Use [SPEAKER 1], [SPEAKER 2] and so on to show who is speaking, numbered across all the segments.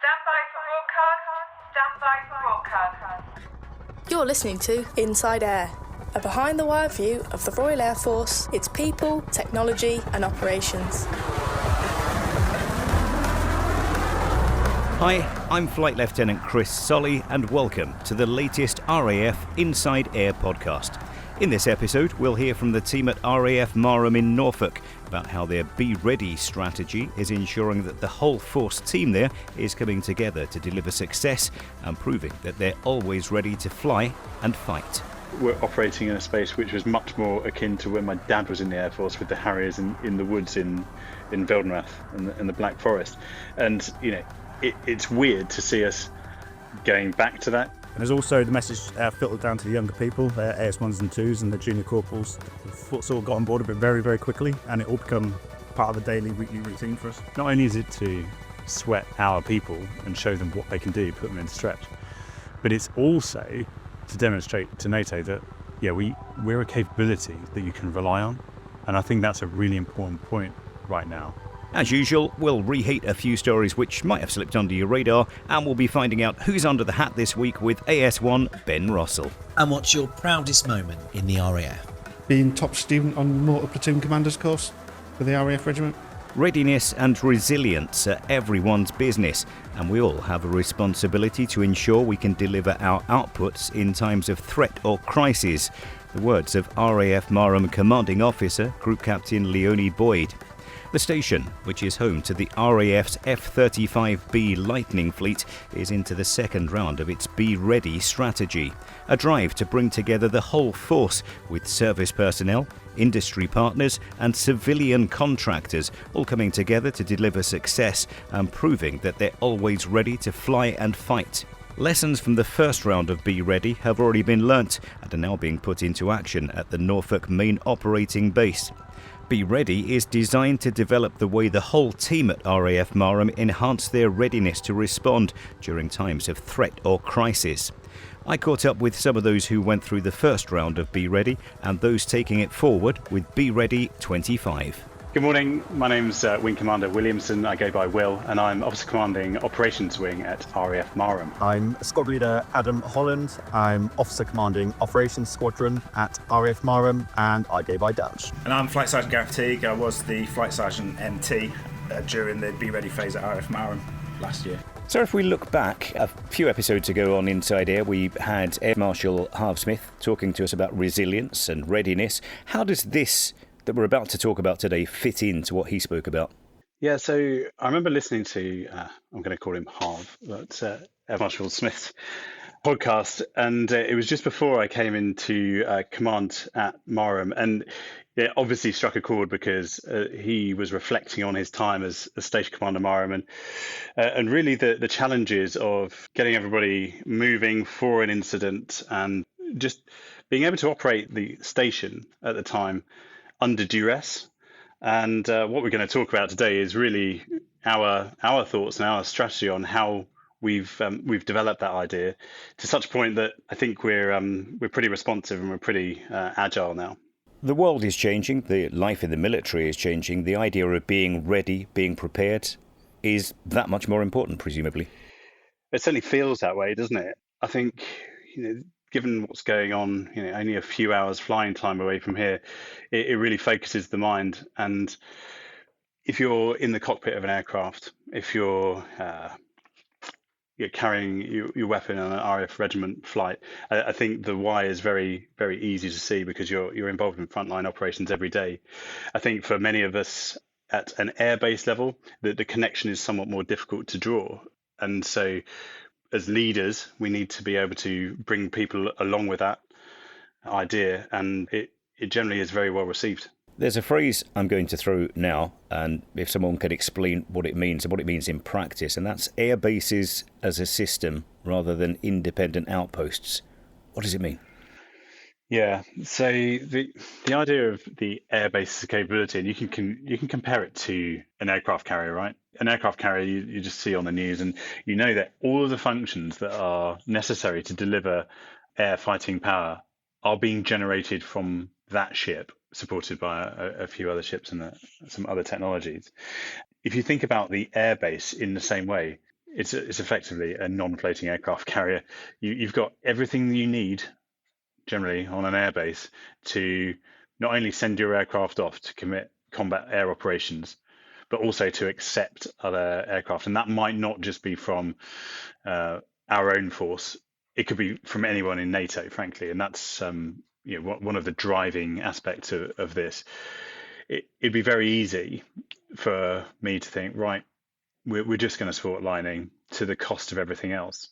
[SPEAKER 1] Stand by for broadcast.
[SPEAKER 2] You're listening to Inside Air, a behind-the-wire view of the Royal Air Force, its people, technology and operations.
[SPEAKER 3] Hi, I'm Flight Lieutenant Chris Solly and welcome to the latest RAF Inside Air podcast. In this episode, we'll hear from the team at RAF Marham in Norfolk about how their BeReady strategy is ensuring that the whole force team there is coming together to deliver success and proving that they're always ready to fly and fight.
[SPEAKER 4] We're operating in a space which was much more akin to when my dad was in the Air Force with the Harriers in the woods in Veldenrath in the Black Forest. And, you know, it's weird to see us going back to that.
[SPEAKER 5] And there's also the message filtered down to the younger people, their AS1s and 2s and the junior corporals. The foot's all got on board of it very, very quickly, and it all become part of the daily, weekly routine for us.
[SPEAKER 6] Not only is it to sweat our people and show them what they can do, put them in stretch, but it's also to demonstrate to NATO that, yeah, we're a capability that you can rely on. And I think that's a really important point right now.
[SPEAKER 3] As usual, we'll reheat a few stories which might have slipped under your radar, and we'll be finding out who's under the hat this week with AS1 Ben Russell.
[SPEAKER 7] And what's your proudest moment in the RAF?
[SPEAKER 8] Being top student on Mortar Platoon Commander's course for the RAF Regiment.
[SPEAKER 3] Readiness and resilience are everyone's business, and we all have a responsibility to ensure we can deliver our outputs in times of threat or crisis. The words of RAF Marham Commanding Officer, Group Captain Leonie Boyd. The station, which is home to the RAF's F-35B Lightning fleet, is into the second round of its BeReady strategy, a drive to bring together the whole force with service personnel, industry partners and civilian contractors, all coming together to deliver success and proving that they're always ready to fly and fight. Lessons from the first round of BeReady have already been learnt and are now being put into action at the Norfolk main operating base. BeReady is designed to develop the way the whole team at RAF Marham enhance their readiness to respond during times of threat or crisis. I caught up with some of those who went through the first round of BeReady and those taking it forward with BeReady 25.
[SPEAKER 4] Good morning, my name's Wing Commander Williamson, I go by Will, and I'm Officer Commanding Operations Wing at RAF Marham.
[SPEAKER 5] I'm Squad Leader Adam Holland. I'm Officer Commanding Operations Squadron at RAF Marham, and I go by Dutch.
[SPEAKER 9] And I'm Flight Sergeant Gareth Teague. I was the Flight Sergeant MT during the BeReady phase at RAF Marham last year.
[SPEAKER 3] So if we look back a few episodes ago on Inside Air, we had Air Marshal Harv Smith talking to us about resilience and readiness. How does this that we're about to talk about today fit into what he spoke about?
[SPEAKER 4] Yeah, so I remember listening to, I'm going to call him Harv, but Air Marshal Smith's podcast, and it was just before I came into command at Marham, and it obviously struck a chord because he was reflecting on his time as a Station Commander Marham and really the challenges of getting everybody moving for an incident and just being able to operate the station at the time under duress. And what we're going to talk about today is really our thoughts and our strategy on how we've developed that idea to such a point that I think we're pretty responsive and we're pretty agile now.
[SPEAKER 3] The world is changing, the life in the military is changing, the idea of being ready, being prepared is that much more important, presumably.
[SPEAKER 4] It certainly feels that way, doesn't it? I think, given what's going on, only a few hours flying time away from here, it really focuses the mind. And if you're in the cockpit of an aircraft, if you're carrying your weapon on an RAF regiment flight, I think the why is very, very easy to see because you're involved in frontline operations every day. I think for many of us at an airbase level, the connection is somewhat more difficult to draw. And so as leaders, we need to be able to bring people along with that idea, and it generally is very well received.
[SPEAKER 3] There's a phrase I'm going to throw now, and if someone could explain what it means and what it means in practice, and that's air bases as a system rather than independent outposts. What does it mean?
[SPEAKER 4] Yeah, so the idea of the air base capability, and you can compare it to an aircraft carrier, right? An aircraft carrier you just see on the news, and you know that all of the functions that are necessary to deliver air fighting power are being generated from that ship, supported by a few other ships and some other technologies. If you think about the air base in the same way, it's effectively a non-floating aircraft carrier. You've got everything you need generally on an airbase to not only send your aircraft off to commit combat air operations, but also to accept other aircraft. And that might not just be from our own force. It could be from anyone in NATO, frankly. And that's one of the driving aspects of this. It'd be very easy for me to think, right, we're just going to support lining to the cost of everything else.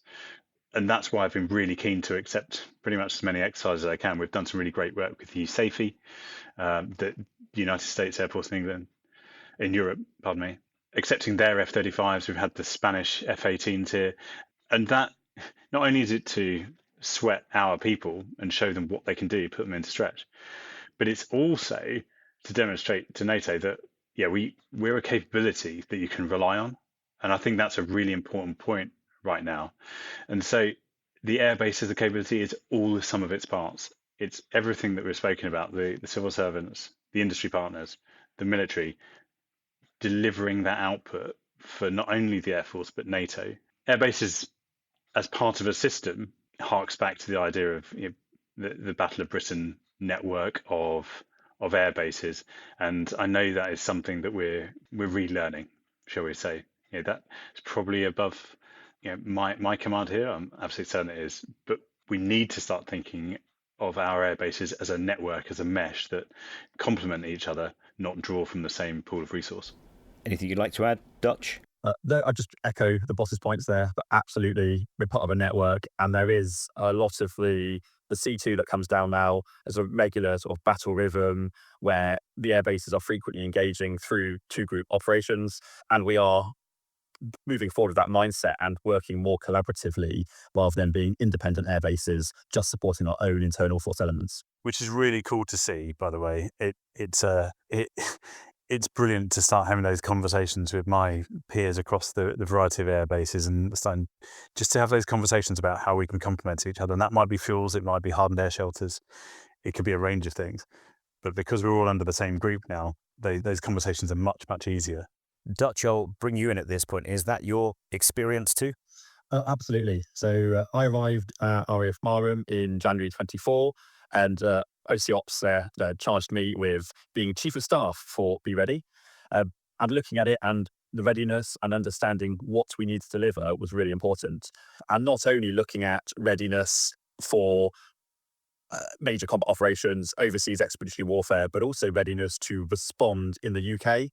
[SPEAKER 4] And that's why I've been really keen to accept pretty much as many exercises as I can. We've done some really great work with USAFE, the United States Air Force in Europe, pardon me, accepting their F-35s. We've had the Spanish F-18s here. And that, not only is it to sweat our people and show them what they can do, put them into stretch, but it's also to demonstrate to NATO that, we're a capability that you can rely on. And I think that's a really important point right now. And so the airbase as a capability is all the sum of its parts. It's everything that we've spoken about, the civil servants, the industry partners, the military, delivering that output for not only the Air Force, but NATO. Airbases as part of a system harks back to the idea of the Battle of Britain network of air bases. And I know that is something that we're relearning, shall we say. That is probably above my command here. I'm absolutely certain it is. But we need to start thinking of our air bases as a network, as a mesh that complement each other, not draw from the same pool of resource.
[SPEAKER 3] Anything you'd like to add, Dutch?
[SPEAKER 5] No, I just echo the boss's points there, but absolutely, we're part of a network, and there is a lot of the C2 that comes down now as a regular sort of battle rhythm where the air bases are frequently engaging through two-group operations, and we are moving forward with that mindset and working more collaboratively rather than being independent air bases, just supporting our own internal force elements.
[SPEAKER 6] Which is really cool to see, by the way. It's brilliant to start having those conversations with my peers across the variety of air bases and starting just to have those conversations about how we can complement each other. And that might be fuels, it might be hardened air shelters, it could be a range of things. But because we're all under the same group now, those conversations are much, much easier.
[SPEAKER 3] Dutch, I'll bring you in at this point. Is that your experience too?
[SPEAKER 5] Absolutely. So I arrived at RAF Marham in January 24, and OC Ops there charged me with being Chief of Staff for BeReady. And looking at it and the readiness and understanding what we need to deliver was really important. And not only looking at readiness for major combat operations, overseas expeditionary warfare, but also readiness to respond in the UK.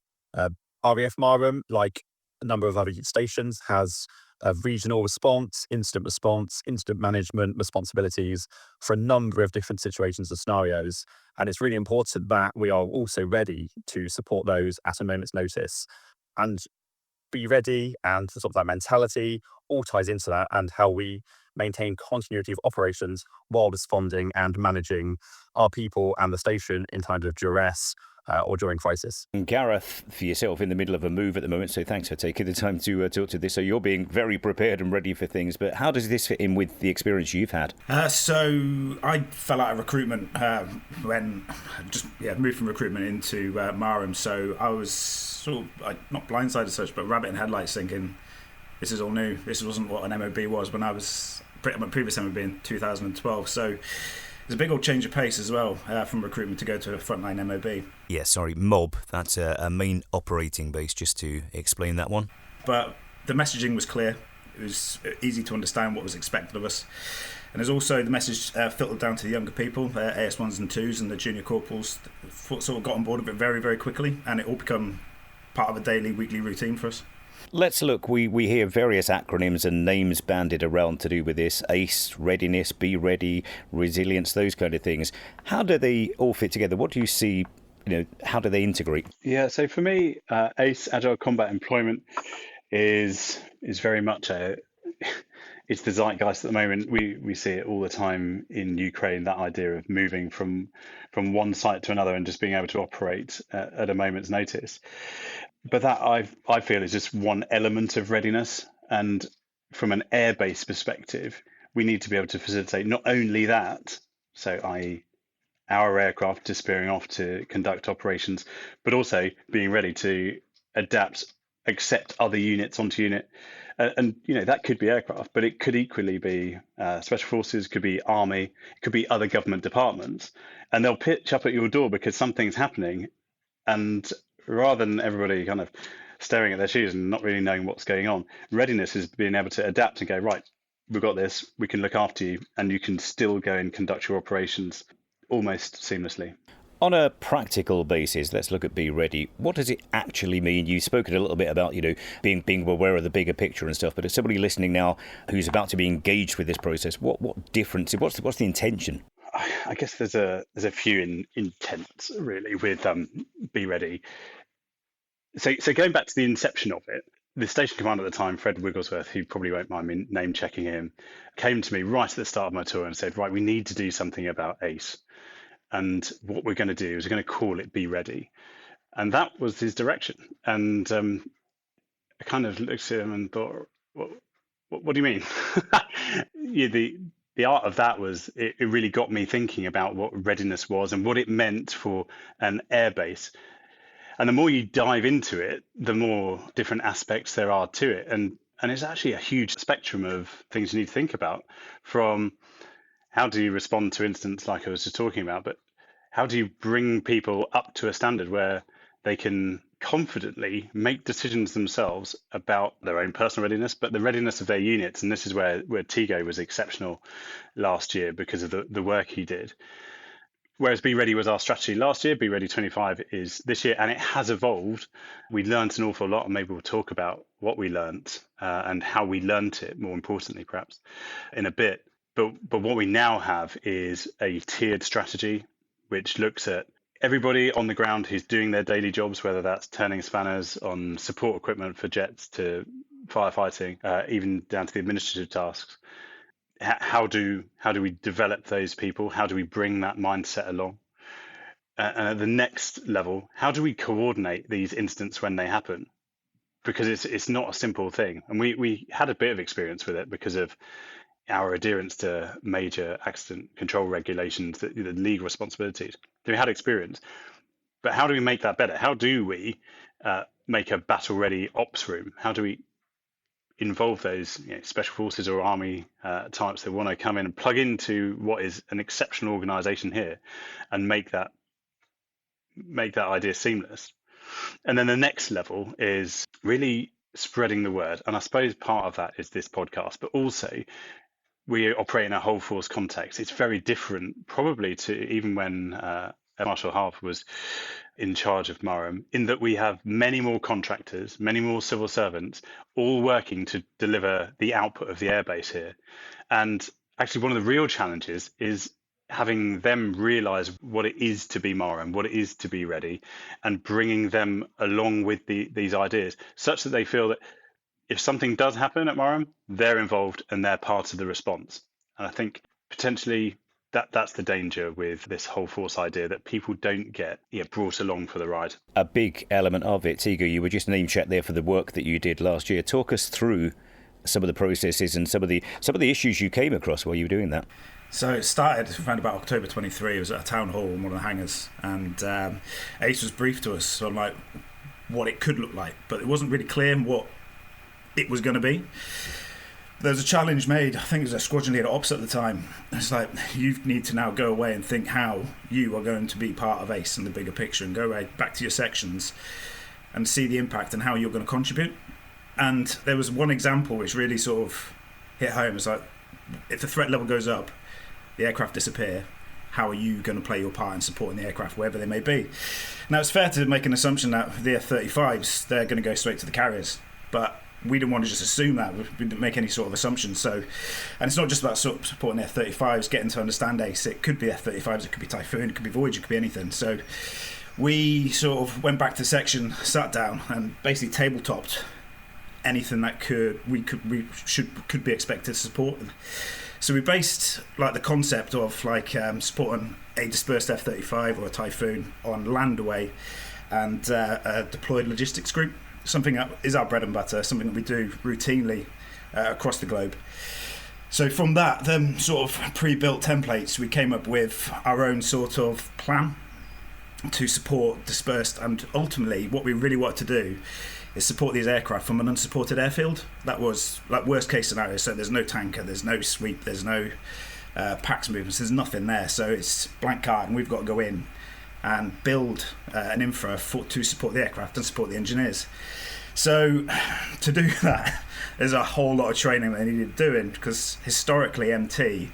[SPEAKER 5] RAF Marham, like a number of other stations, has a regional response, incident management responsibilities for a number of different situations and scenarios. And it's really important that we are also ready to support those at a moment's notice. And BeReady and sort of that mentality all ties into that and how we maintain continuity of operations while responding and managing our people and the station in times of duress or during crisis.
[SPEAKER 3] And Gareth, for yourself, in the middle of a move at the moment, so thanks for taking the time to talk to this. So you're being very prepared and ready for things, but how does this fit in with the experience you've had?
[SPEAKER 9] So I fell out of recruitment when I just moved from recruitment into Marham. So I was sort of not blindsided as such, but rabbit in headlights, thinking this is all new. This wasn't what an MOB was when I was my previous MOB in 2012. So there's a big old change of pace as well from recruitment to go to a frontline MOB.
[SPEAKER 3] Yeah, sorry, MOB, that's a main operating base, just to explain that one.
[SPEAKER 9] But the messaging was clear. It was easy to understand what was expected of us. And there's also the message filtered down to the younger people, AS1s and 2s and the junior corporals, sort of got on board with it very, very quickly, and it all become part of a daily, weekly routine for us.
[SPEAKER 3] Let's look. We hear various acronyms and names banded around to do with this. ACE, readiness, BeReady, resilience, those kind of things. How do they all fit together? What do you see, how do they integrate?
[SPEAKER 4] Yeah, so for me, ACE, Agile Combat Employment, is very much it's the zeitgeist at the moment. We see it all the time in Ukraine, that idea of moving from one site to another and just being able to operate at a moment's notice. But that I feel is just one element of readiness. And from an airbase perspective, we need to be able to facilitate not only that, so i.e. our aircraft disappearing off to conduct operations, but also being ready to adapt, accept other units onto unit, And that could be aircraft, but it could equally be special forces, could be army, it could be other government departments, and they'll pitch up at your door because something's happening. And rather than everybody kind of staring at their shoes and not really knowing what's going on, readiness is being able to adapt and go, right, we've got this, we can look after you, and you can still go and conduct your operations almost seamlessly.
[SPEAKER 3] On a practical basis, let's look at BeReady. What does it actually mean? You've spoken a little bit about, being aware of the bigger picture and stuff, but as somebody listening now who's about to be engaged with this process, what difference, what's the intention?
[SPEAKER 4] I guess there's a few intents really with BeReady. So going back to the inception of it, the station commander at the time, Fred Wigglesworth, who probably won't mind me name checking him, came to me right at the start of my tour and said, right, we need to do something about ACE. And what we're going to do is we're going to call it BeReady. And that was his direction. And I kind of looked at him and thought, what do you mean? The art of that was, it really got me thinking about what readiness was and what it meant for an airbase. And the more you dive into it, the more different aspects there are to it. And it's actually a huge spectrum of things you need to think about, from how do you respond to incidents like I was just talking about, but how do you bring people up to a standard where they can confidently make decisions themselves about their own personal readiness, but the readiness of their units. And this is where Tigo was exceptional last year because of the work he did. Whereas BeReady was our strategy last year, BeReady 25 is this year, and it has evolved. We learned an awful lot, and maybe we'll talk about what we learned and how we learned it, more importantly, perhaps, in a bit. But what we now have is a tiered strategy, which looks at everybody on the ground who's doing their daily jobs, whether that's turning spanners on support equipment for jets to firefighting, even down to the administrative tasks. How do we develop those people? How do we bring that mindset along? And at the next level, how do we coordinate these incidents when they happen? Because it's not a simple thing. And we had a bit of experience with it because of our adherence to major accident control regulations, the legal responsibilities. So we had experience. But how do we make that better? How do we make a battle-ready ops room? How do we involve those special forces or army types that want to come in and plug into what is an exceptional organization here and make that idea seamless? And then the next level is really spreading the word. And I suppose part of that is this podcast, but also we operate in a whole force context. It's very different probably to even when Marshal Harve was in charge of Marham, in that we have many more contractors, many more civil servants, all working to deliver the output of the airbase here. And actually one of the real challenges is having them realise what it is to be Marham, what it is to be ready, and bringing them along with these ideas, such that they feel that if something does happen at Marham, they're involved and they're part of the response. And I think potentially that's the danger with this whole force idea, that people don't get brought along for the ride.
[SPEAKER 3] A big element of it, Tigo, you were just name checked there for the work that you did last year. Talk us through some of the processes and some of the issues you came across while you were doing that.
[SPEAKER 9] So it started around about October 23. It was at a town hall in one of the hangars, and Ace was briefed to us on like what it could look like, but it wasn't really clear what it was going to be. There was a challenge made, I think it was a squadron leader ops at the time. It's like, you need to now go away and think how you are going to be part of ACE in the bigger picture, and go right back to your sections and see the impact and how you're going to contribute. And there was one example which really sort of hit home. It's like, if the threat level goes up, the aircraft disappear, how are you going to play your part in supporting the aircraft wherever they may be? Now, it's fair to make an assumption that the F-35s, they're going to go straight to the carriers, but we didn't want to just assume that. We didn't make any sort of assumptions. So, and it's not just about supporting the F-35s, getting to understand ACE. It could be F-35s, it could be Typhoon, it could be Voyager, it could be anything. So we sort of went back to the section, sat down, and basically tabletopped anything that could be expected to support them. So we based like the concept of like supporting a dispersed F-35 or a Typhoon on land away, and a deployed logistics group. Something that is our bread and butter, something that we do routinely across the globe. So from that, them sort of pre-built templates, we came up with our own sort of plan to support dispersed, and ultimately what we really want to do is support these aircraft from an unsupported airfield. That was like worst case scenario. So there's no tanker, there's no sweep, there's no PAX movements, there's nothing there. So it's blank card, and we've got to go in and build an infra to support the aircraft and support the engineers. So to do that, there's a whole lot of training they needed doing, because historically MT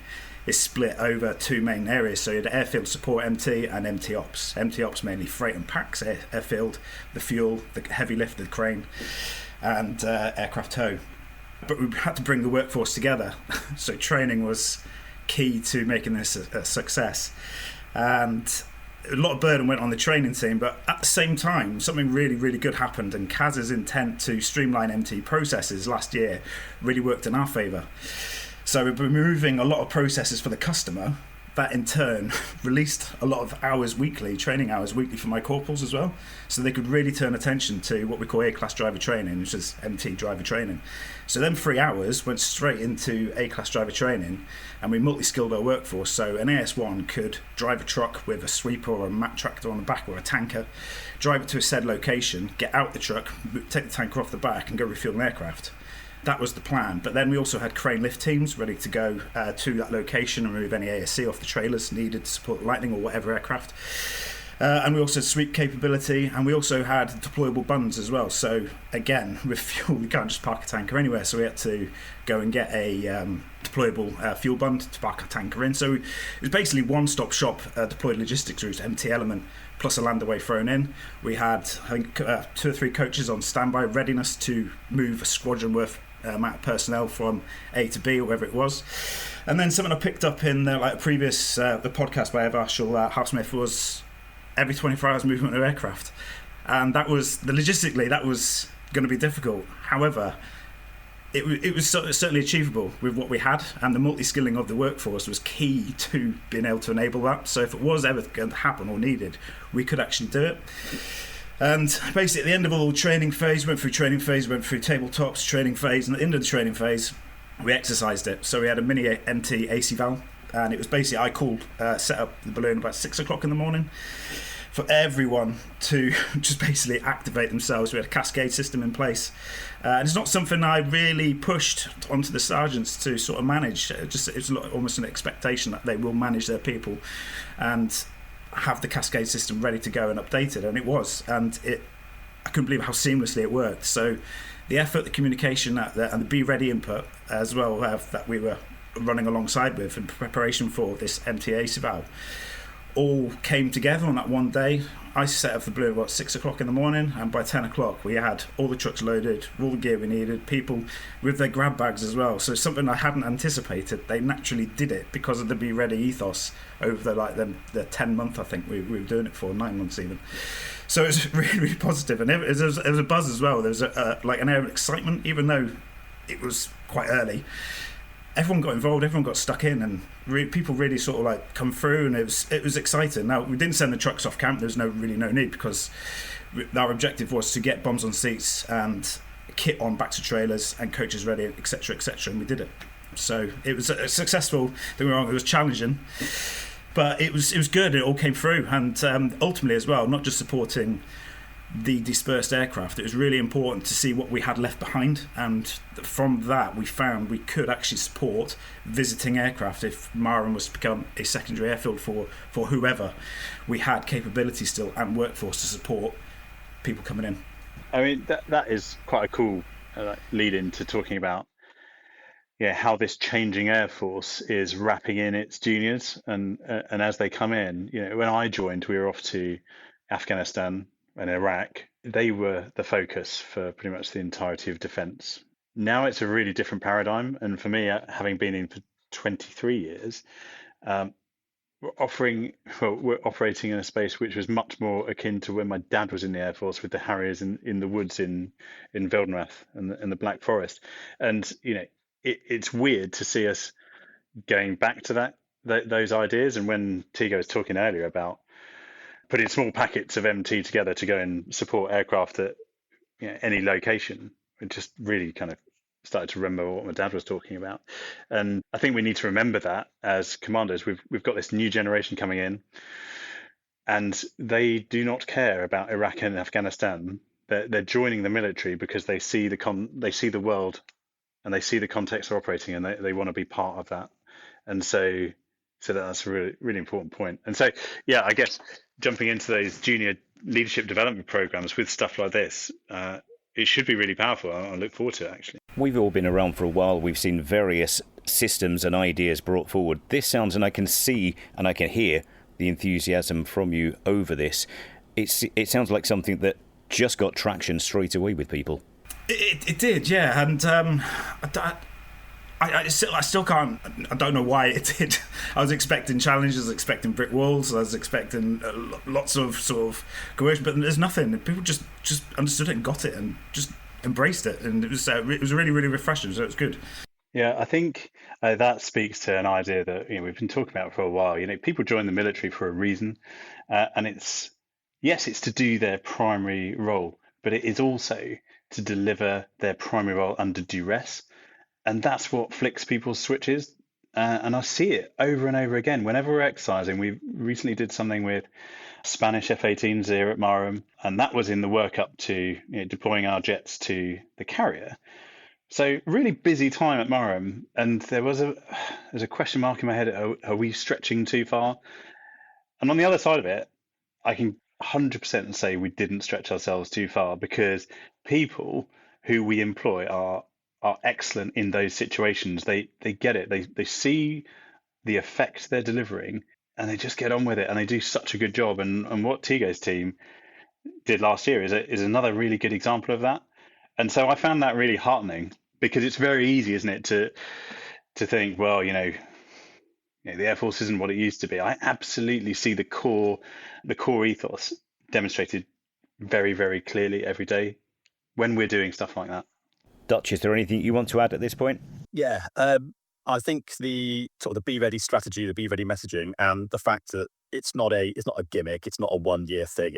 [SPEAKER 9] is split over two main areas. So you had airfield support MT and MT ops. MT ops mainly freight and packs, airfield, the fuel, the heavy lift, the crane, and aircraft tow. But we had to bring the workforce together. So training was key to making this a success. And a lot of burden went on the training team, but at the same time, something really, really good happened, and CAS's intent to streamline MT processes last year really worked in our favour. So we're removing a lot of processes for the customer. That in turn released a lot of hours weekly, training hours weekly for my corporals as well, so they could really turn attention to what we call A-class driver training, which is MT driver training. So then 3 hours went straight into A-class driver training, and we multi-skilled our workforce. So an AS1 could drive a truck with a sweeper or a mat tractor on the back or a tanker, drive it to a said location, get out the truck, take the tanker off the back and go refuel an aircraft. That was the plan. But then we also had crane lift teams ready to go to that location and remove any ASC off the trailers needed to support the Lightning or whatever aircraft. And we also had sweep capability, and we also had deployable buns as well. So again, with fuel, we can't just park a tanker anywhere, so we had to go and get a deployable fuel bund to park a tanker in. So it was basically one-stop shop deployed logistics route, MT element, plus a landaway thrown in. We had, I think, 2 or 3 coaches on standby, readiness to move a squadron worth amount of personnel from A to B or wherever it was. And then something I picked up in like a previous the podcast by Marshall Housemith was every 24 hours movement of aircraft, and that was logistically that was going to be difficult. However, it was certainly achievable with what we had, and the multi-skilling of the workforce was key to being able to enable that. So if it was ever going to happen or needed, we could actually do it. And basically at the end of all the training phase, went through tabletops, training phase, and at the end of the training phase, we exercised it. So we had a mini MT AC valve, and it was basically, I called, set up the balloon about 6 o'clock in the morning for everyone to just basically activate themselves. We had a cascade system in place. And it's not something I really pushed onto the sergeants to sort of manage. It's almost an expectation that they will manage their people and have the cascade system ready to go and updated, and it was, and I couldn't believe how seamlessly it worked. So the effort, the communication, and the BeReady input as well that we were running alongside with in preparation for this MTA valve all came together on that one day. I set up the balloon about 6 o'clock in the morning, and by 10 o'clock we had all the trucks loaded, all the gear we needed, people with their grab bags as well. So something I hadn't anticipated, they naturally did it because of the BeReady ethos over the 10 month, I think we were doing it for, 9 months even. So it was really, really positive, and it was a buzz as well. There was like an air of excitement, even though it was quite early. Everyone got involved, everyone got stuck in, and people really sort of like come through, and it was exciting. Now, we didn't send the trucks off camp. There's no need, because our objective was to get bombs on seats and kit on back to trailers and coaches ready, etc., and we did it. So it was a successful. Don't get me wrong, it was challenging, but it was good. It all came through, and ultimately as well, not just supporting the dispersed aircraft, it was really important to see what we had left behind, and from that we found we could actually support visiting aircraft. If Marham was to become a secondary airfield for whoever, we had capability still and workforce to support people coming in.
[SPEAKER 4] I mean, that is quite a cool lead into talking about how this changing air force is wrapping in its juniors, and as they come in, when I joined, we were off to Afghanistan and Iraq. They were the focus for pretty much the entirety of defence. Now it's a really different paradigm, and for me, having been in for 23 years, we're operating in a space which was much more akin to when my dad was in the Air Force with the Harriers in the woods in Veldenrath and the Black Forest. And it's weird to see us going back to those ideas. And when Tigo was talking earlier about putting small packets of MT together to go and support aircraft at any location, it just really kind of started to remember what my dad was talking about. And I think we need to remember that as commanders. We've got this new generation coming in, and they do not care about Iraq and Afghanistan They're joining the military because they see they see the world, and they see the context they're operating in. They want to be part of that, and so that's a really really important point. And so yeah, I guess jumping into those junior leadership development programs with stuff like this, it should be really powerful. I look forward to it, actually.
[SPEAKER 3] We've all been around for a while. We've seen various systems and ideas brought forward. This sounds, and I can see and I can hear the enthusiasm from you over this. It sounds like something that just got traction straight away with people.
[SPEAKER 9] It did, yeah, and I still can't. I don't know why it did. I was expecting challenges, I was expecting brick walls, I was expecting lots of sort of coercion, but there's nothing. People just understood it and got it and just embraced it, and it was really really refreshing. So it was good.
[SPEAKER 4] Yeah, I think that speaks to an idea that we've been talking about for a while. People join the military for a reason, and it's to do their primary role, but it is also to deliver their primary role under duress. And that's what flicks people's switches. And I see it over and over again. Whenever we're exercising, we recently did something with Spanish F-18s here at Marham, and that was in the work up to deploying our jets to the carrier. So really busy time at Marham, and there's a question mark in my head, are we stretching too far? And on the other side of it, I can 100% say we didn't stretch ourselves too far, because people who we employ are excellent in those situations. They get it. They see the effect they're delivering, and they just get on with it, and they do such a good job. And what Tigo's team did last year is another really good example of that. And so I found that really heartening, because it's very easy, isn't it, to think, well, the Air Force isn't what it used to be. I absolutely see the core ethos demonstrated very, very clearly every day when we're doing stuff like that.
[SPEAKER 3] Dutch, is there anything you want to add at this point?
[SPEAKER 5] Yeah, I think the sort of the BeReady strategy, the BeReady messaging, and the fact that it's not a gimmick, it's not a 1 year thing.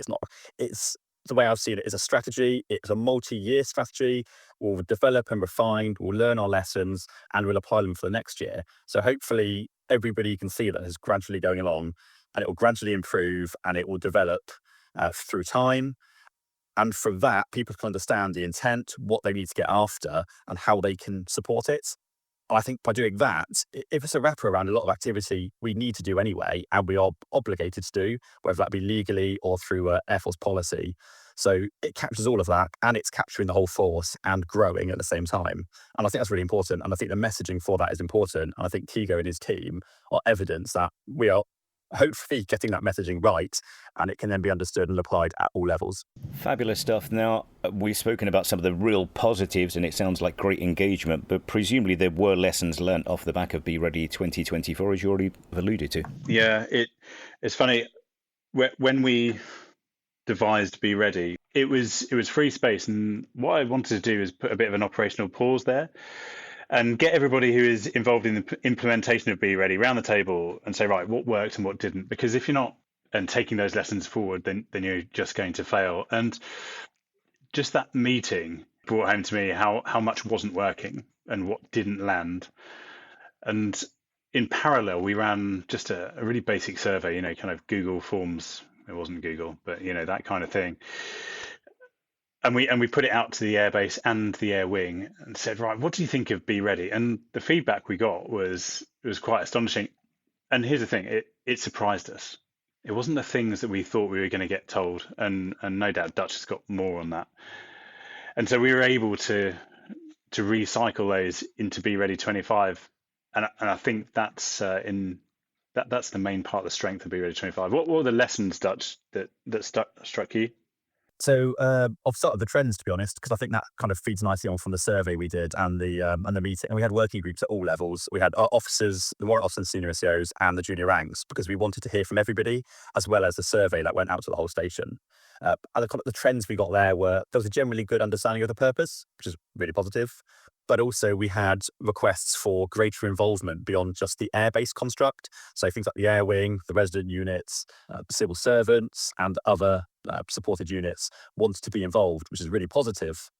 [SPEAKER 5] It's the way I've seen it is a strategy. It's a multi-year strategy. We'll develop and refine. We'll learn our lessons, and we'll apply them for the next year. So hopefully everybody can see that it's gradually going along, and it will gradually improve, and it will develop through time. And from that, people can understand the intent, what they need to get after, and how they can support it. I think by doing that, if it's a wraparound a lot of activity we need to do anyway, and we are obligated to do, whether that be legally or through Air Force policy. So it captures all of that, and it's capturing the whole force and growing at the same time. And I think that's really important. And I think the messaging for that is important. And I think Tigo and his team are evidence that we are hopefully getting that messaging right, and it can then be understood and applied at all levels.
[SPEAKER 3] Fabulous stuff. Now, we've spoken about some of the real positives, and it sounds like great engagement, but presumably there were lessons learnt off the back of BeReady 2024, as you already alluded to.
[SPEAKER 4] Yeah, it's funny. When we devised BeReady, it was free space, and what I wanted to do is put a bit of an operational pause there and get everybody who is involved in the implementation of BeReady around the table and say, right, what worked and what didn't? Because if you're not and taking those lessons forward, then you're just going to fail. And just that meeting brought home to me how much wasn't working and what didn't land. And in parallel, we ran just a really basic survey, kind of Google Forms. It wasn't Google, but that kind of thing. And we put it out to the airbase and the air wing and said, right, what do you think of BeReady? And the feedback we got was quite astonishing. And here's the thing, it surprised us. It wasn't the things that we thought we were going to get told, and no doubt Dutch has got more on that. And so we were able to recycle those into BeReady 25, and I think that's the main part of the strength of BeReady 25. What were the lessons, Dutch, that struck you?
[SPEAKER 5] So I'll start with the trends, to be honest, because I think that kind of feeds nicely on from the survey we did and the meeting. And we had working groups at all levels. We had our officers, the warrant officers, senior SEOs, and the junior ranks, because we wanted to hear from everybody, as well as the survey that went out to the whole station. And the trends we got there was a generally good understanding of the purpose, which is really positive. But also we had requests for greater involvement beyond just the airbase construct. So things like the air wing, the resident units, civil servants, and other supported units wanted to be involved, which is really positive.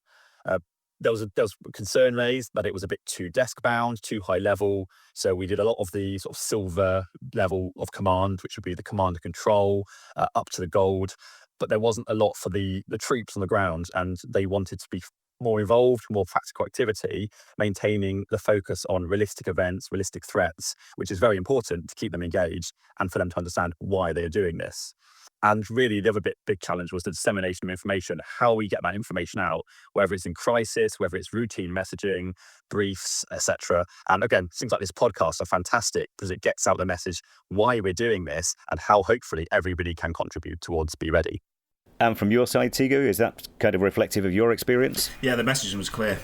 [SPEAKER 5] There was concern raised that it was a bit too desk bound, too high level. So we did a lot of the sort of silver level of command, which would be the command and control, up to the gold. but there wasn't a lot for the troops on the ground, and they wanted to be more involved, more practical activity, maintaining the focus on realistic events, realistic threats, which is very important to keep them engaged and for them to understand why they are doing this. And really, the other big challenge was the dissemination of information, how we get that information out, whether it's in crisis, whether it's routine messaging, briefs, etc. And again, things like this podcast are fantastic because it gets out the message why we're doing this and how hopefully everybody can contribute towards BeReady.
[SPEAKER 3] And from your side, Tigo, is that kind of reflective of your experience?
[SPEAKER 9] Yeah, the messaging was clear,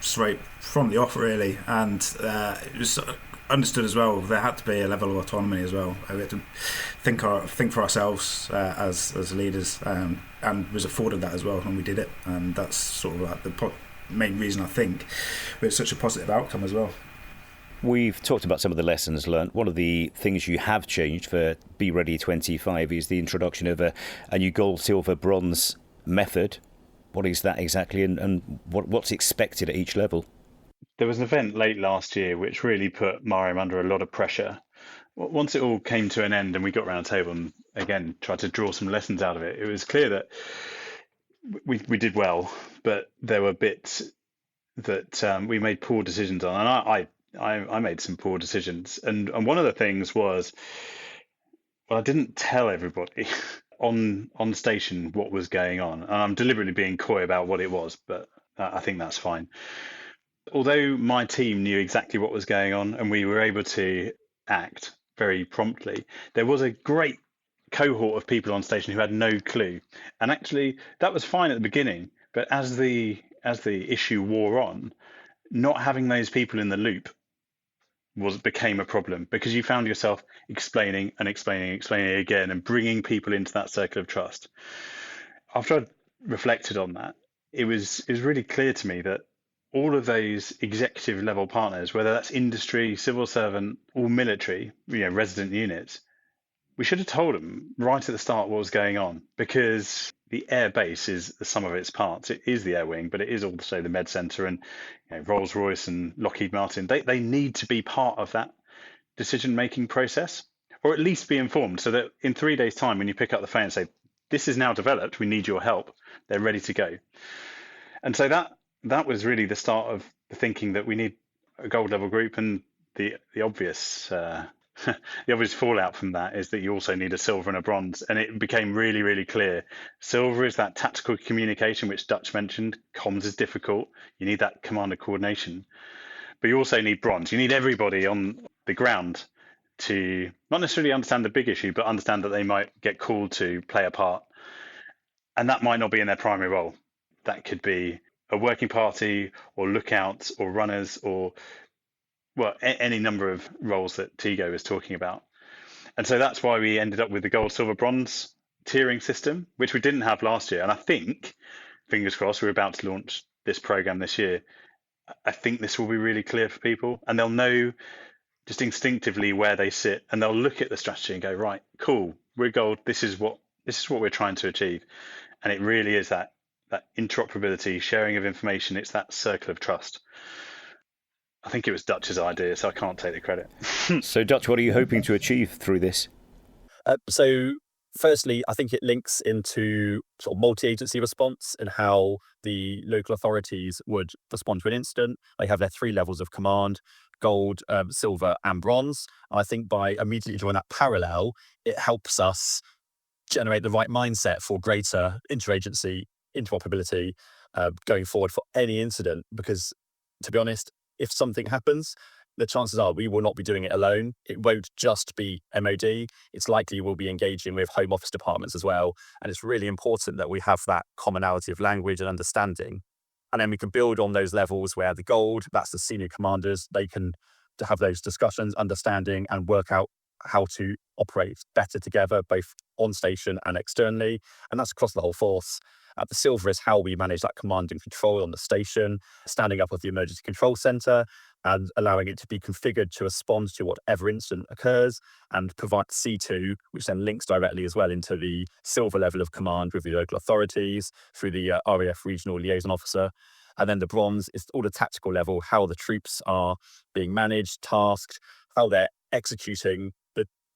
[SPEAKER 9] straight from the off, really, and it was understood as well. There had to be a level of autonomy as well. We had to think for ourselves as leaders, and was afforded that as well when we did it. And that's sort of like the main reason I think we had such a positive outcome as well.
[SPEAKER 3] We've talked about some of the lessons learned. One of the things you have changed for BeReady 25 is the introduction of a new gold, silver, bronze method. What is that exactly, and what's expected at each level?
[SPEAKER 4] There was an event late last year which really put Marham under a lot of pressure. Once it all came to an end and we got around the table and again tried to draw some lessons out of it, it was clear that we did well, but there were bits that we made poor decisions on, and I made some poor decisions, and one of the things was, well, I didn't tell everybody on station what was going on, and I'm deliberately being coy about what it was, but I think that's fine. Although my team knew exactly what was going on and we were able to act very promptly, there was a great cohort of people on station who had no clue, and actually that was fine at the beginning, but as the issue wore on, not having those people in the loop became a problem, because you found yourself explaining again and bringing people into that circle of trust. After I'd reflected on that, it was really clear to me that all of those executive level partners, whether that's industry, civil servant, or military, resident units, we should have told them right at the start what was going on, because the air base is the sum of its parts. It is the air wing, but it is also the med centre, and Rolls-Royce and Lockheed Martin. They need to be part of that decision-making process, or at least be informed, so that in 3 days' time, when you pick up the phone and say, this is now developed, we need your help, they're ready to go. And so that was really the start of the thinking that we need a gold level group, and the obvious the obvious fallout from that is that you also need a silver and a bronze, and it became really, really clear. Silver is that tactical communication, which Dutch mentioned. Comms is difficult. You need that commander coordination, but you also need bronze. You need everybody on the ground to not necessarily understand the big issue, but understand that they might get called to play a part, and that might not be in their primary role. That could be a working party or lookouts or runners, or any number of roles that Tigo is talking about. And so that's why we ended up with the gold, silver, bronze tiering system, which we didn't have last year. And I think, fingers crossed, we're about to launch this program this year. I think this will be really clear for people, and they'll know just instinctively where they sit, and they'll look at the strategy and go, right, cool, we're gold. This is what we're trying to achieve. And it really is that interoperability, sharing of information. It's that circle of trust. I think it was Dutch's idea, so I can't take the credit.
[SPEAKER 3] So, Dutch, what are you hoping to achieve through this?
[SPEAKER 5] So, firstly, I think it links into sort of multi-agency response and how the local authorities would respond to an incident. They have their 3 levels of command: gold, silver, and bronze. And I think by immediately drawing that parallel, it helps us generate the right mindset for greater interagency interoperability going forward for any incident. Because, to be honest, if something happens, the chances are we will not be doing it alone. It won't just be MOD. It's likely we'll be engaging with Home Office departments as well. And it's really important that we have that commonality of language and understanding. And then we can build on those levels where the gold, that's the senior commanders, they can have those discussions, understanding, and work out how to operate better together, both on station and externally. And that's across the whole force. The silver is how we manage that command and control on the station, standing up with the emergency control centre and allowing it to be configured to respond to whatever incident occurs, and provide C2, which then links directly as well into the silver level of command with the local authorities through the RAF regional liaison officer. And then the bronze is all the tactical level, how the troops are being managed, tasked, how they're executing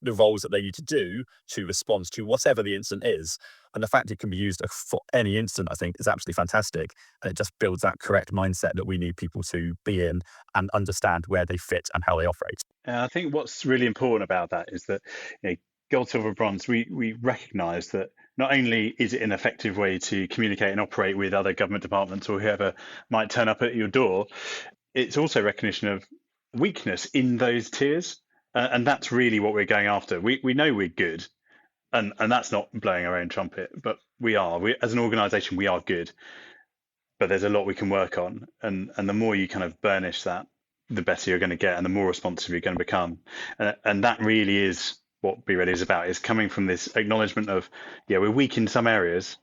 [SPEAKER 5] the roles that they need to do to respond to whatever the incident is. And the fact it can be used for any incident, I think, is absolutely fantastic. And it just builds that correct mindset that we need people to be in and understand where they fit and how they operate.
[SPEAKER 4] I think what's really important about that is that, gold, silver, bronze, we recognise that not only is it an effective way to communicate and operate with other government departments or whoever might turn up at your door, it's also recognition of weakness in those tiers. And that's really what we're going after. We know we're good, and that's not blowing our own trumpet, but we are. As an organisation, we are good, but there's a lot we can work on. And the more you kind of burnish that, the better you're going to get and the more responsive you're going to become. And that really is what BeReady is about, is coming from this acknowledgement of, we're weak in some areas,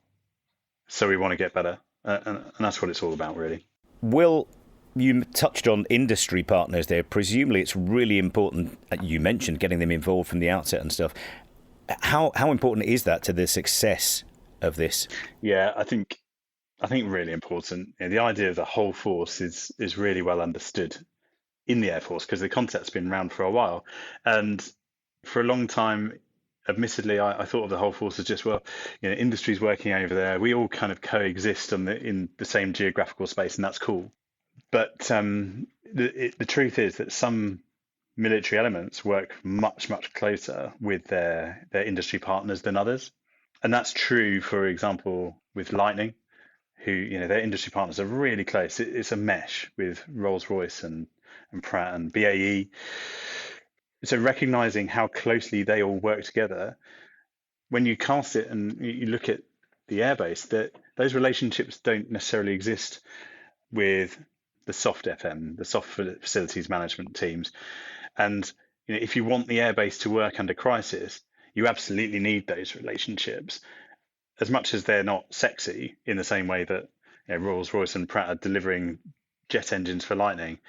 [SPEAKER 4] so we want to get better. And that's what it's all about, really.
[SPEAKER 3] Will, you touched on industry partners there. Presumably it's really important, you mentioned getting them involved from the outset and stuff. How important is that to the success of this?
[SPEAKER 4] Yeah, I think really important. The idea of the whole force is really well understood in the Air Force, because the concept's been around for a while. And for a long time, admittedly, I thought of the whole force as just, industry's working over there. We all kind of coexist in the same geographical space, and that's cool. But the truth is that some military elements work much, much closer with their industry partners than others. And that's true, for example, with Lightning, who, their industry partners are really close. It's a mesh with Rolls-Royce and Pratt and BAE. So recognizing how closely they all work together, when you cast it and you look at the airbase, that those relationships don't necessarily exist with the soft FM, the soft facilities management teams. And if you want the airbase to work under crisis, you absolutely need those relationships, as much as they're not sexy in the same way that Rolls-Royce and Pratt are delivering jet engines for Lightning.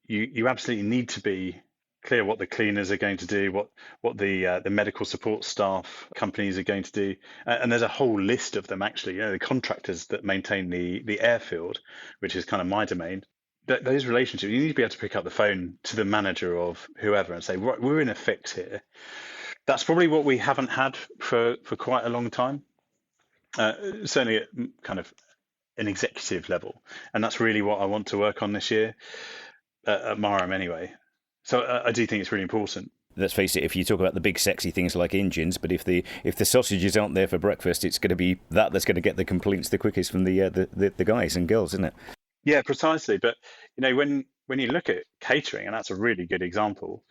[SPEAKER 4] You absolutely need to be clear what the cleaners are going to do, what the medical support staff companies are going to do, and there's a whole list of them actually. The contractors that maintain the airfield, which is kind of my domain. Those relationships, you need to be able to pick up the phone to the manager of whoever and say, right, we're in a fix here. That's probably what we haven't had for quite a long time, certainly at kind of an executive level, and that's really what I want to work on this year at Marham anyway. So I do think it's really important.
[SPEAKER 3] Let's face it, if you talk about the big sexy things like engines, but if the sausages aren't there for breakfast, it's going to be that's going to get the complaints the quickest from the guys and girls, isn't it?
[SPEAKER 4] Yeah, precisely. But when you look at catering, and that's a really good example,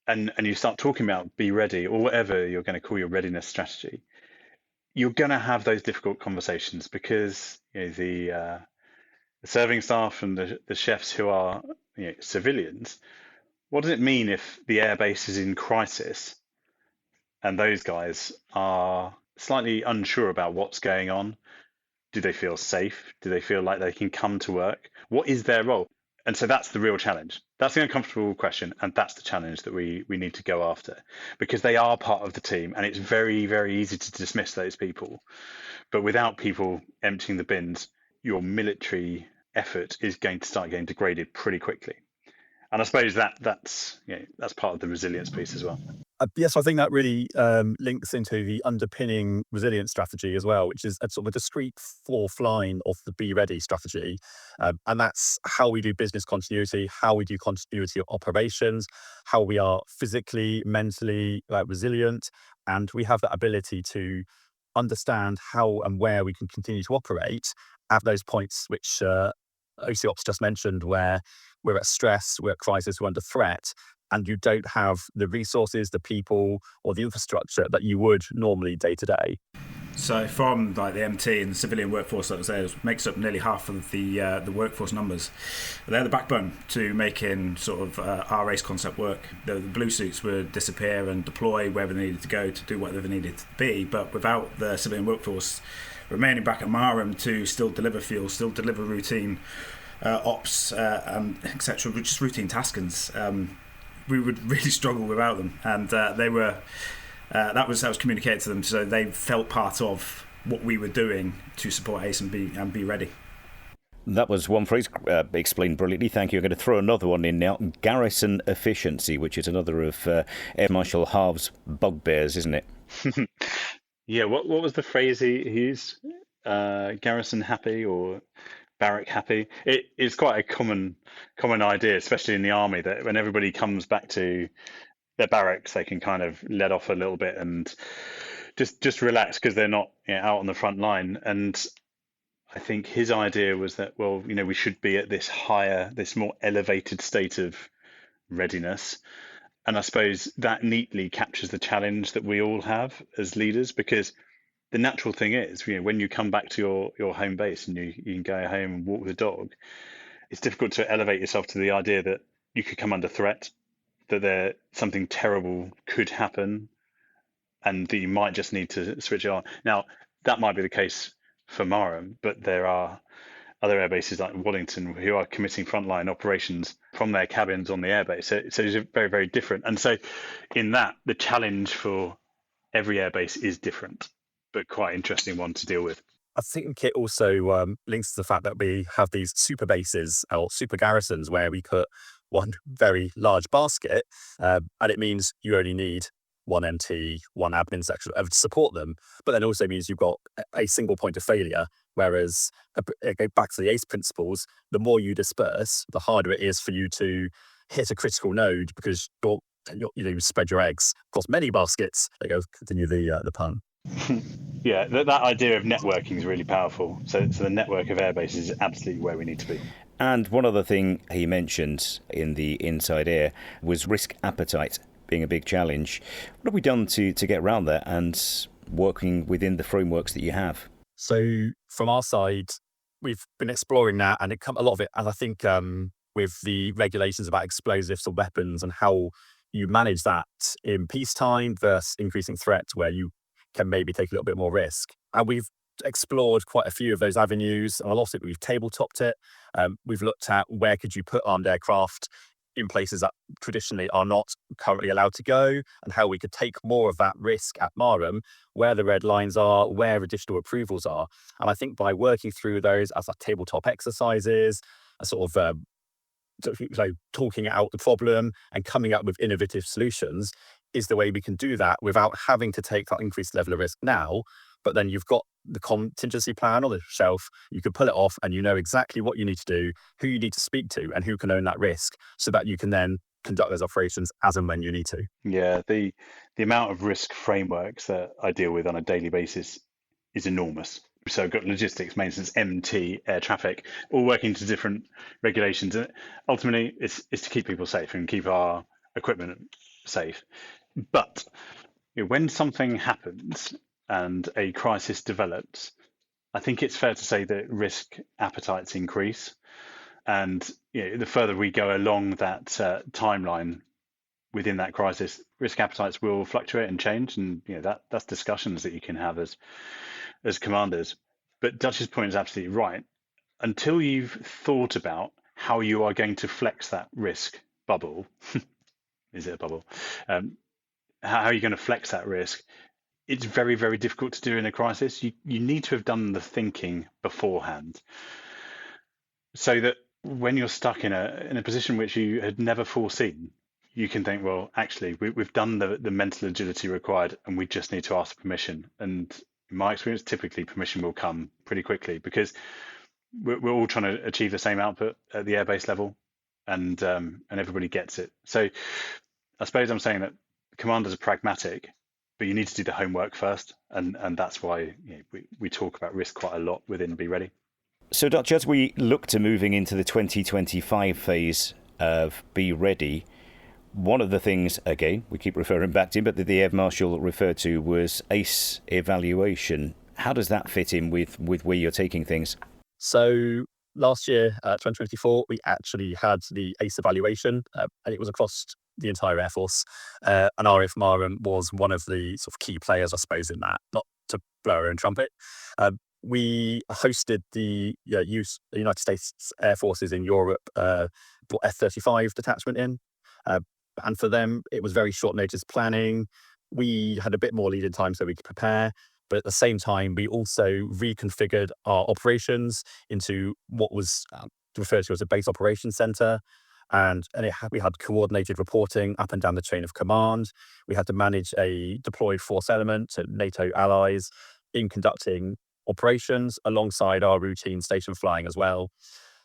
[SPEAKER 4] and you start talking about BeReady or whatever you're going to call your readiness strategy, you're going to have those difficult conversations because the serving staff and the chefs who are civilians. What does it mean if the airbase is in crisis and those guys are slightly unsure about what's going on? Do they feel safe? Do they feel like they can come to work? What is their role? And so that's the real challenge. That's the uncomfortable question, and that's the challenge that we need to go after, because they are part of the team, and it's very, very easy to dismiss those people. But without people emptying the bins, your military effort is going to start getting degraded pretty quickly. And I suppose that's part of the resilience piece as well.
[SPEAKER 5] Yes, I think that really links into the underpinning resilience strategy as well, which is a sort of a discrete fourth line of the BeReady strategy. And that's how we do business continuity, how we do continuity of operations, how we are physically, mentally resilient. And we have that ability to understand how and where we can continue to operate at those points which OCOps just mentioned, where we're at stress, we're at crisis, we're under threat, and you don't have the resources, the people, or the infrastructure that you would normally day to day.
[SPEAKER 9] So from the MT and the civilian workforce that was there, makes up nearly half of the workforce numbers. They're the backbone to making sort of our race concept work. The blue suits would disappear and deploy wherever they needed to go to do whatever they needed to be, but without the civilian workforce remaining back at Marham to still deliver fuel, still deliver routine ops and etc., just routine taskings, we would really struggle without them. And they were that was communicated to them, so they felt part of what we were doing to support ACE and BeReady.
[SPEAKER 3] That was one phrase explained brilliantly. Thank you. I'm going to throw another one in now. Garrison efficiency, which is another of Air Marshal Harve's bugbears, isn't it?
[SPEAKER 4] Yeah, what was the phrase he used? Garrison happy or barrack happy? It's quite a common idea, especially in the army, that when everybody comes back to their barracks, they can kind of let off a little bit and just relax because they're not out on the front line. And I think his idea was that, well, we should be at this more elevated state of readiness. And I suppose that neatly captures the challenge that we all have as leaders, because the natural thing is, when you come back to your home base and you can go home and walk the dog, it's difficult to elevate yourself to the idea that you could come under threat, that something terrible could happen, and that you might just need to switch it on. Now, that might be the case for Marham, but there are other air bases like Wallington who are committing frontline operations from their cabins on the airbase. So it's very, very different. And so in that, the challenge for every airbase is different, but quite interesting one to deal with.
[SPEAKER 5] I think it also links to the fact that we have these super bases or super garrisons where we put one very large basket, and it means you only need one MT, one admin section to support them, but then also means you've got a single point of failure. Whereas, go back to the ACE principles, the more you disperse, the harder it is for you to hit a critical node because you spread your eggs across many baskets. There you go, continue the pun.
[SPEAKER 4] Yeah, that idea of networking is really powerful. So the network of airbases is absolutely where we need to be.
[SPEAKER 3] And one other thing he mentioned in the Inside Air was risk appetite being a big challenge. What have we done to get around that and working within the frameworks that you have?
[SPEAKER 5] So from our side, we've been exploring that, and a lot of it, and I think with the regulations about explosives or weapons and how you manage that in peacetime versus increasing threat, where you can maybe take a little bit more risk. And we've explored quite a few of those avenues, and a lot of it we've tabletopped it. We've looked at where could you put armed aircraft in places that traditionally are not currently allowed to go, and how we could take more of that risk at Marham, where the red lines are, where additional approvals are. And I think by working through those as tabletop exercises, a sort of talking out the problem and coming up with innovative solutions is the way we can do that without having to take that increased level of risk now. But then you've got the contingency plan on the shelf, you can pull it off and you know exactly what you need to do, who you need to speak to and who can own that risk, so that you can then conduct those operations as and when you need to.
[SPEAKER 4] Yeah, the amount of risk frameworks that I deal with on a daily basis is enormous. So I've got logistics, maintenance, MT, air traffic, all working to different regulations. And ultimately, it's to keep people safe and keep our equipment safe. But when something happens and a crisis develops, I think it's fair to say that risk appetites increase. And the further we go along that timeline within that crisis, risk appetites will fluctuate and change. And that's discussions that you can have as commanders. But Dutch's point is absolutely right. Until you've thought about how you are going to flex that risk bubble, is it a bubble? How are you going to flex that risk? It's very, very difficult to do in a crisis. You need to have done the thinking beforehand, so that when you're stuck in a position which you had never foreseen, you can think, well, actually, we've done the mental agility required, and we just need to ask for permission. And in my experience, typically permission will come pretty quickly, because we're all trying to achieve the same output at the airbase level, and everybody gets it. So I suppose I'm saying that commanders are pragmatic, but you need to do the homework first, and that's why we talk about risk quite a lot within BeReady.
[SPEAKER 3] So, Dutch, as we look to moving into the 2025 phase of BeReady, one of the things, again, we keep referring back to, but that the Air Marshal referred to was ACE evaluation. How does that fit in with where you're taking things?
[SPEAKER 5] So last year, 2024, we actually had the ACE evaluation, and it was across the entire Air Force. And RAF Marham was one of the sort of key players, I suppose, in that, not to blow our own trumpet. We hosted the United States Air Forces in Europe, brought F-35 detachment in. And for them, it was very short notice planning. We had a bit more lead in time so we could prepare. But at the same time, we also reconfigured our operations into what was referred to as a base operations center. And we had coordinated reporting up and down the chain of command. We had to manage a deployed force element to NATO allies in conducting operations alongside our routine station flying as well.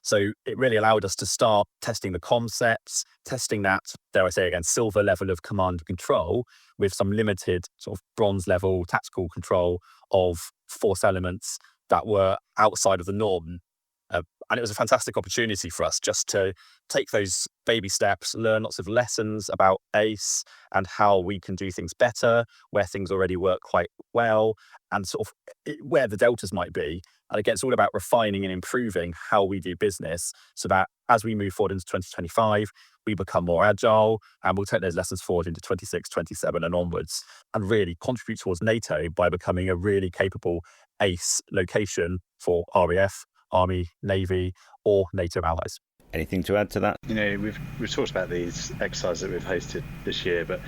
[SPEAKER 5] So it really allowed us to start testing the concepts, testing that, dare I say again, silver level of command and control with some limited sort of bronze level tactical control of force elements that were outside of the norm. And it was a fantastic opportunity for us just to take those baby steps, learn lots of lessons about ACE and how we can do things better, where things already work quite well, and sort of where the deltas might be. And again, it's all about refining and improving how we do business so that as we move forward into 2025, we become more agile and we'll take those lessons forward into 26, 27 and onwards and really contribute towards NATO by becoming a really capable ACE location for RAF, Army, Navy, or NATO allies.
[SPEAKER 3] Anything to add to that?
[SPEAKER 4] We've talked about these exercises that we've hosted this year, but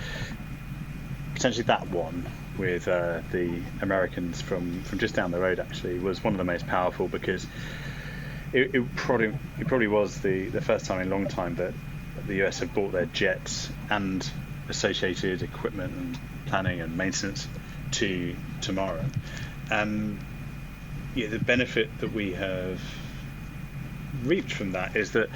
[SPEAKER 4] potentially that one with the Americans from just down the road actually was one of the most powerful because it probably was the first time in a long time that the US had brought their jets and associated equipment and planning and maintenance to Marham. And the benefit that we have reaped from that is that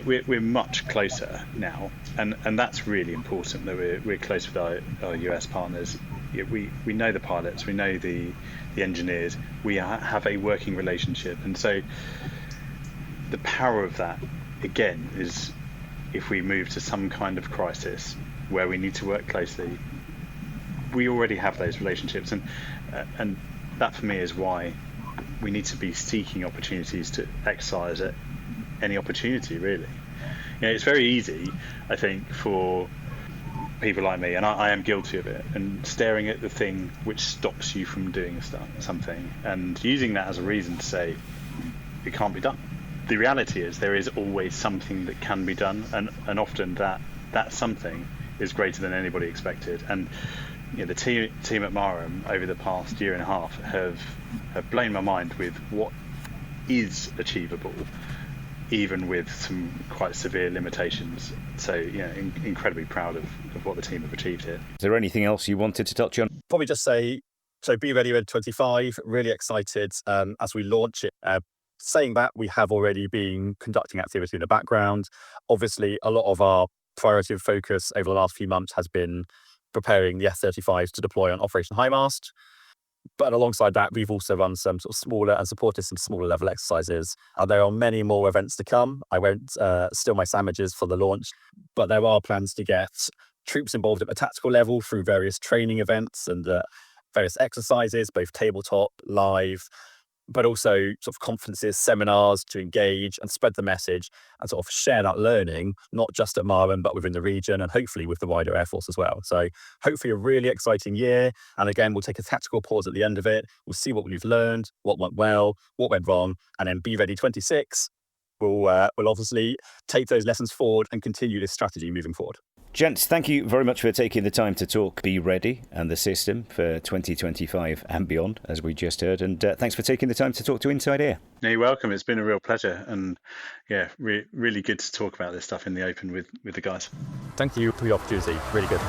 [SPEAKER 4] we're much closer now, and that's really important that we're close with our US partners. We know the pilots, we know the engineers, we have a working relationship, and so the power of that again is if we move to some kind of crisis where we need to work closely, we already have those relationships, and that for me is why we need to be seeking opportunities to exercise at any opportunity, really. It's very easy, I think, for people like me, and I am guilty of it, and staring at the thing which stops you from doing something and using that as a reason to say it can't be done. The reality is there is always something that can be done, and often that something is greater than anybody expected. And the team at Marham over the past year and a half have blown my mind with what is achievable, even with some quite severe limitations. So, incredibly proud of what the team have achieved here.
[SPEAKER 3] Is there anything else you wanted to touch on?
[SPEAKER 5] Probably just say, so BeReady 25, really excited as we launch it. Saying that, we have already been conducting activity in the background. Obviously, a lot of our priority of focus over the last few months has been preparing the F-35s to deploy on Operation High Mast. But alongside that, we've also run some sort of smaller and supported some smaller level exercises. There are many more events to come. I won't steal my sandwiches for the launch, but there are plans to get troops involved at the tactical level through various training events and various exercises, both tabletop, live, but also sort of conferences, seminars to engage and spread the message and sort of share that learning, not just at Marham, but within the region and hopefully with the wider Air Force as well. So hopefully a really exciting year. And again, we'll take a tactical pause at the end of it. We'll see what we've learned, what went well, what went wrong, and then BeReady 26 will obviously take those lessons forward and continue this strategy moving forward.
[SPEAKER 3] Gents, thank you very much for taking the time to talk BeReady and the system for 2025 and beyond, as we just heard. And thanks for taking the time to talk to Inside Air.
[SPEAKER 4] No, you're welcome. It's been a real pleasure. And really good to talk about this stuff in the open with the guys.
[SPEAKER 5] Thank you for the opportunity. Really good.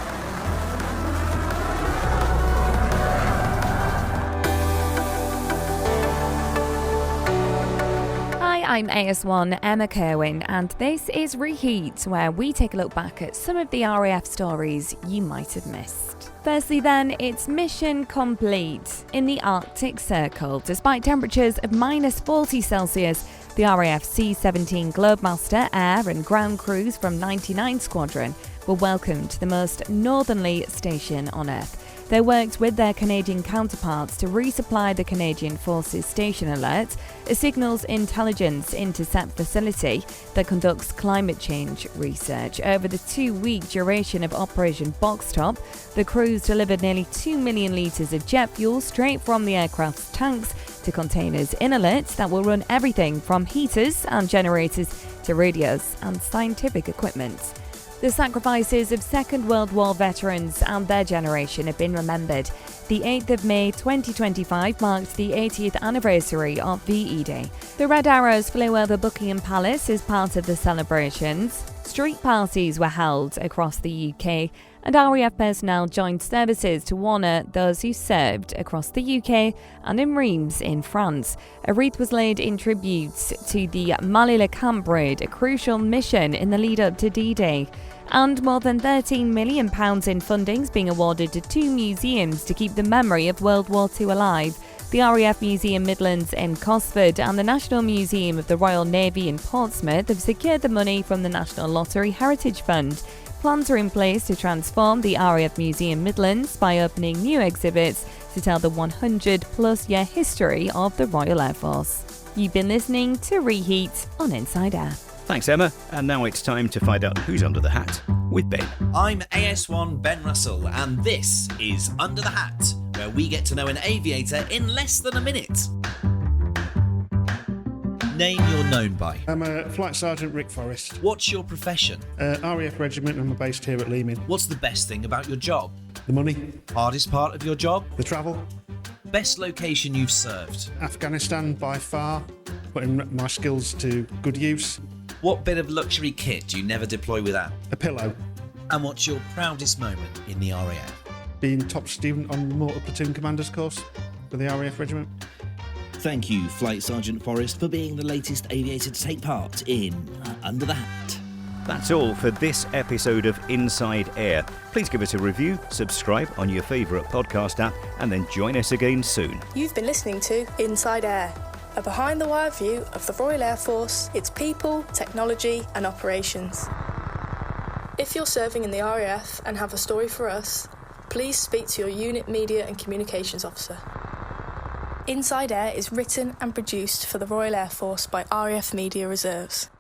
[SPEAKER 10] I'm AS1 Emma Kerwin, and this is Reheat, where we take a look back at some of the RAF stories you might have missed. Firstly then, it's mission complete. In the Arctic Circle, despite temperatures of -40 Celsius, the RAF C-17 Globemaster air and ground crews from 99 Squadron were welcomed to the most northerly station on Earth. They worked with their Canadian counterparts to resupply the Canadian Forces Station Alert, a signals intelligence intercept facility that conducts climate change research. Over the 2-week duration of Operation Box Top, the crews delivered nearly 2 million litres of jet fuel straight from the aircraft's tanks to containers in Alert that will run everything from heaters and generators to radios and scientific equipment. The sacrifices of Second World War veterans and their generation have been remembered. The 8th of May 2025 marked the 80th anniversary of VE Day. The Red Arrows flew over Buckingham Palace as part of the celebrations. Street parties were held across the UK, and RAF personnel joined services to honour those who served across the UK and in Reims in France. A wreath was laid in tribute to the Marly-le-Camp Road, a crucial mission in the lead-up to D-Day. And more than £13 million in funding's being awarded to 2 museums to keep the memory of World War II alive. The RAF Museum Midlands in Cosford and the National Museum of the Royal Navy in Portsmouth have secured the money from the National Lottery Heritage Fund. Plans are in place to transform the RAF Museum Midlands by opening new exhibits to tell the 100-plus year history of the Royal Air Force. You've been listening to Reheat on Inside Air.
[SPEAKER 3] Thanks, Emma. And now it's time to find out who's under the hat with Ben.
[SPEAKER 7] I'm AS1 Ben Russell, and this is Under the Hat, where we get to know an aviator in less than a minute. Name you're known by.
[SPEAKER 8] I'm a Flight Sergeant Rick Forrest.
[SPEAKER 7] What's your profession?
[SPEAKER 8] RAF Regiment, and I'm based here at Leaming.
[SPEAKER 7] What's the best thing about your job?
[SPEAKER 8] The money.
[SPEAKER 7] Hardest part of your job?
[SPEAKER 8] The travel.
[SPEAKER 7] Best location you've served?
[SPEAKER 8] Afghanistan by far, putting my skills to good use.
[SPEAKER 7] What bit of luxury kit do you never deploy without?
[SPEAKER 8] A pillow.
[SPEAKER 7] And what's your proudest moment in the RAF?
[SPEAKER 8] Being top student on the Mortar Platoon Commander's course for the RAF Regiment.
[SPEAKER 11] Thank you, Flight Sergeant Forrest, for being the latest aviator to take part in Under the Hat.
[SPEAKER 3] That's all for this episode of Inside Air. Please give us a review, subscribe on your favourite podcast app, and then join us again soon.
[SPEAKER 2] You've been listening to Inside Air, a behind-the-wire view of the Royal Air Force, its people, technology and operations. If you're serving in the RAF and have a story for us, please speak to your unit media and communications officer. Inside Air is written and produced for the Royal Air Force by RAF Media Reserves.